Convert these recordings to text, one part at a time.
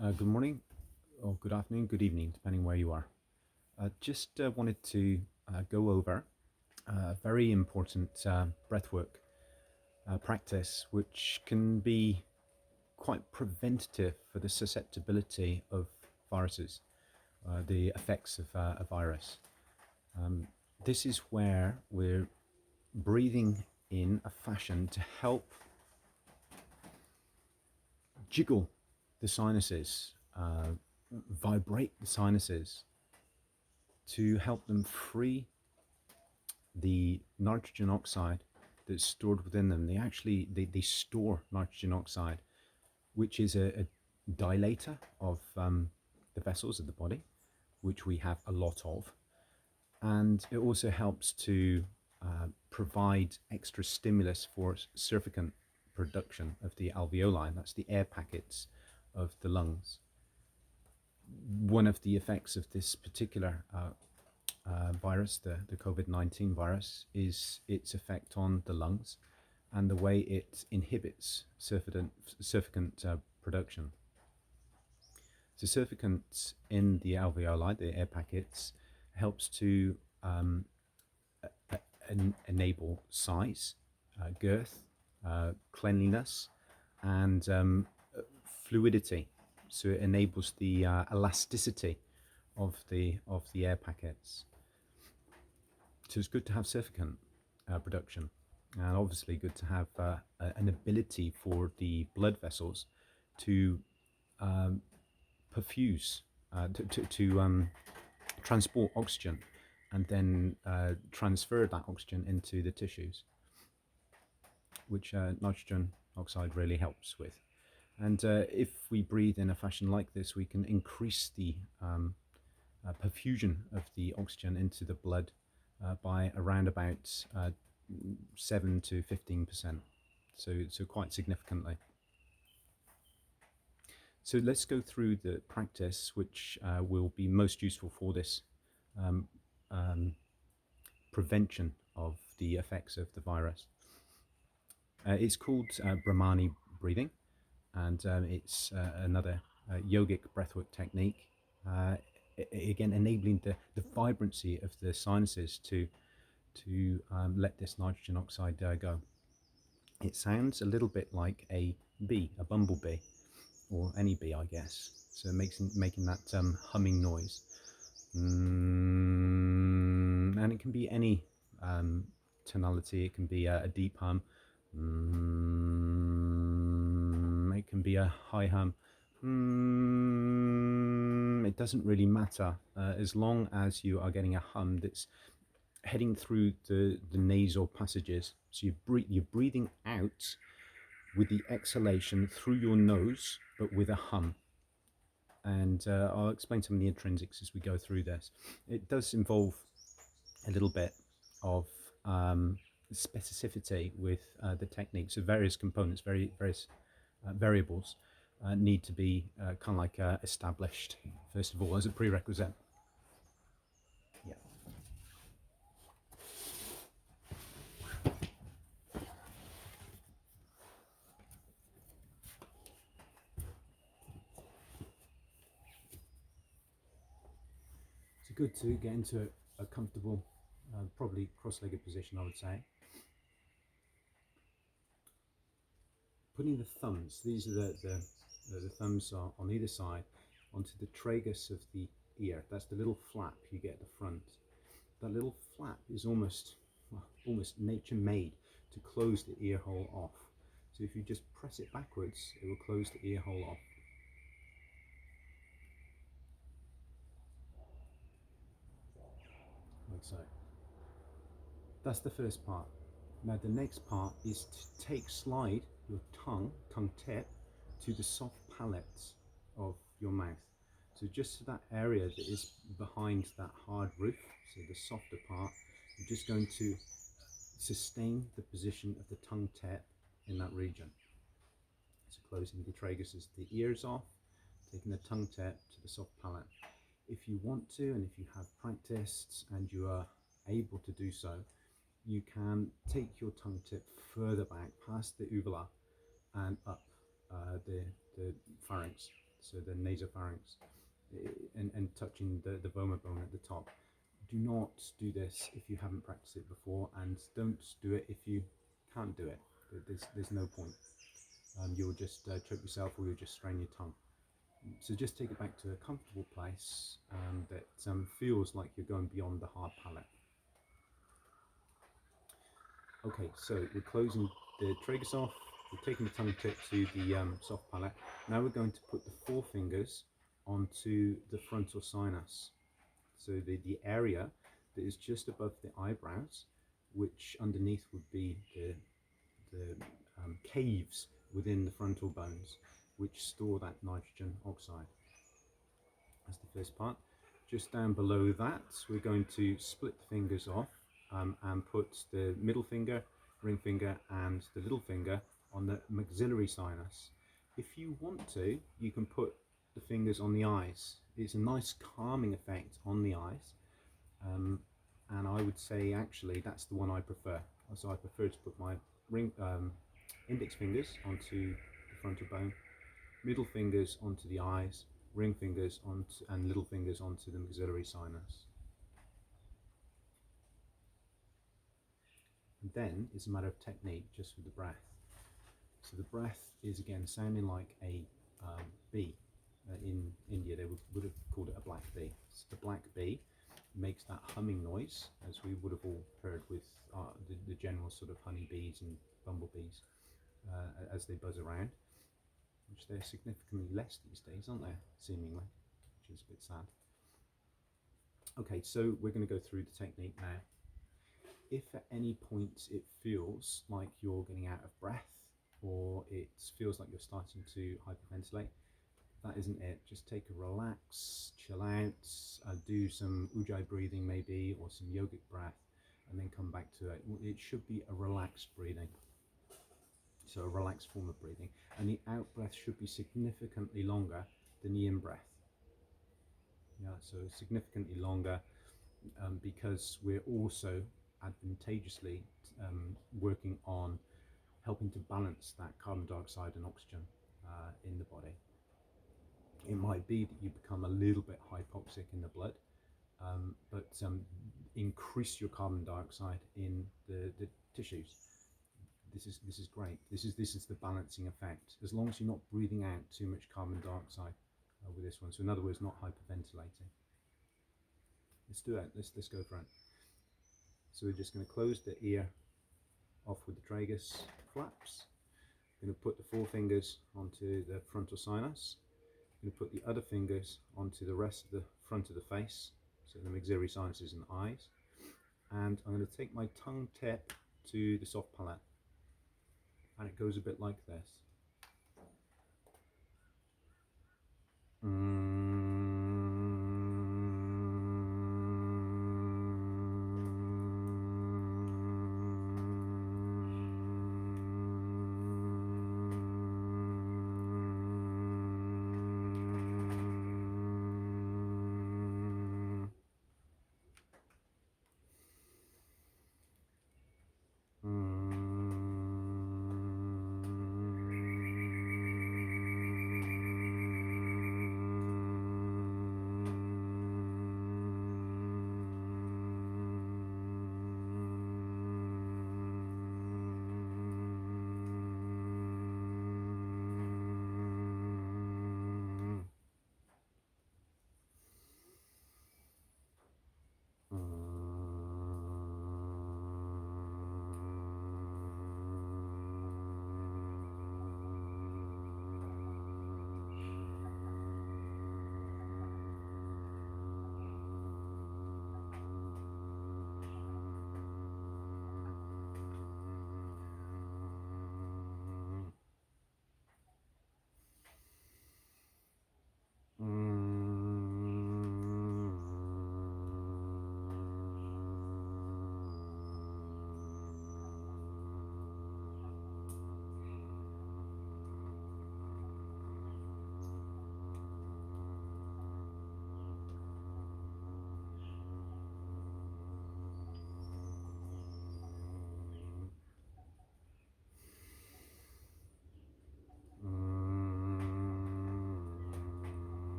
Good morning, or good afternoon, good evening, depending where you are. Just wanted to go over a very important breathwork practice, which can be quite preventative for the susceptibility of viruses, the effects of a virus. This is where we're breathing in a fashion to help jiggle the sinuses, vibrate the sinuses, to help them free the nitrogen oxide that's stored within them. They store nitrogen oxide, which is a dilator of the vessels of the body, which we have a lot of. And it also helps to provide extra stimulus for surfactant production of the alveoli. That's the air packets of the lungs. One of the effects of this particular virus, the COVID-19 virus, is its effect on the lungs and the way it inhibits surfactant production. So surfactant in the alveoli, the air packets, helps to enable size, girth, cleanliness, and fluidity. So it enables the elasticity of the air packets. So it's good to have surfactant production, and obviously good to have an ability for the blood vessels to perfuse, to transport oxygen, and then transfer that oxygen into the tissues, which nitrogen oxide really helps with. And if we breathe in a fashion like this, we can increase the perfusion of the oxygen into the blood by around about 7 to 15%, so quite significantly. So let's go through the practice which will be most useful for this prevention of the effects of the virus. It's called Brahmani breathing, and it's another yogic breathwork technique, again enabling the vibrancy of the sinuses to let this nitrogen oxide go. It sounds a little bit like a bee, a bumblebee, or any bee, I guess. So making that humming noise. And it can be any tonality. It can be a deep hum. It can be a high hum. It doesn't really matter as long as you are getting a hum that's heading through the nasal passages. So you're breathing out with the exhalation through your nose, but with a hum. And I'll explain some of the intrinsics as we go through this. It does involve a little bit of specificity with the technique. So various components, various variables need to be kind of like established, first of all, as a prerequisite. Yeah. So good to get into a comfortable, probably cross-legged position, I would say. Putting the thumbs, these are the thumbs are on either side, onto the tragus of the ear. That's the little flap you get at the front. That little flap is almost nature made to close the ear hole off. So if you just press it backwards, it will close the ear hole off. Like so. That's the first part. Now the next part is to slide your tongue tip, to the soft palate of your mouth. So just to that area that is behind that hard roof, so the softer part, you're just going to sustain the position of the tongue tip in that region. So closing the tragus as the ears off, taking the tongue tip to the soft palate. If you want to, and if you have practiced and you are able to do so, you can take your tongue tip further back past the uvula and up the pharynx. so the nasopharynx, and touching the vomer bone at the top. Do not do this if you haven't practiced it before, and don't do it if you can't do it. There's no point. You'll just choke yourself, or you'll just strain your tongue. So just take it back to a comfortable place that feels like you're going beyond the hard palate. Okay, so we're closing the tragus off, we're taking the tongue tip to the soft palate. Now we're going to put the forefingers onto the frontal sinus. So the area that is just above the eyebrows, which underneath would be the caves within the frontal bones, which store that nitrogen oxide. That's the first part. Just down below that, we're going to split the fingers off and put the middle finger, ring finger, and the little finger on the maxillary sinus. If you want to, you can put the fingers on the eyes. It's a nice calming effect on the eyes, and I would say actually that's the one I prefer. So I prefer to put my index fingers onto the frontal bone, middle fingers onto the eyes, ring fingers onto, and little fingers onto the maxillary sinus. And then it's a matter of technique, just with the breath. So the breath is again sounding like a bee. In India they would have called it a black bee. So the black bee makes that humming noise, as we would have all heard with the general sort of honeybees and bumblebees as they buzz around, which they're significantly less these days, aren't they, seemingly, which is a bit sad. Okay, so we're going to go through the technique now. If at any point it feels like you're getting out of breath, or it feels like you're starting to hyperventilate, that isn't it. Just take a relax, chill out, do some ujjayi breathing maybe, or some yogic breath, and then come back to it. It should be a relaxed breathing, so a relaxed form of breathing, and the out breath should be significantly longer than the in breath. Yeah, so significantly longer, because we're also advantageously working on helping to balance that carbon dioxide and oxygen in the body. It might be that you become a little bit hypoxic in the blood, but increase your carbon dioxide in the tissues. This is great. This is the balancing effect. As long as you're not breathing out too much carbon dioxide with this one. So in other words, not hyperventilating. Let's do it. Let's go for it. So we're just going to close the ear off with the tragus flaps. We're going to put the forefingers onto the frontal sinus. We're going to put the other fingers onto the rest of the front of the face, so the maxillary sinuses and eyes. And I'm going to take my tongue tip to the soft palate, and it goes a bit like this.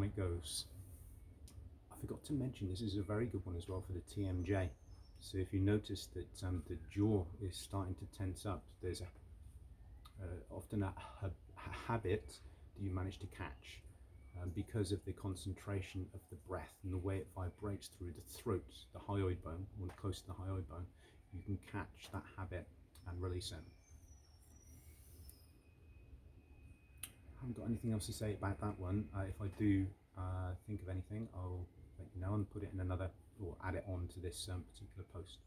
it goes. I forgot to mention this is a very good one as well for the TMJ. So if you notice that the jaw is starting to tense up, there's often a habit that you manage to catch because of the concentration of the breath and the way it vibrates through the throat, the hyoid bone, or close to the hyoid bone. You can catch that habit and release it. I haven't got anything else to say about that one. If I do think of anything, I'll let you know and put it in another, or add it on to this particular post.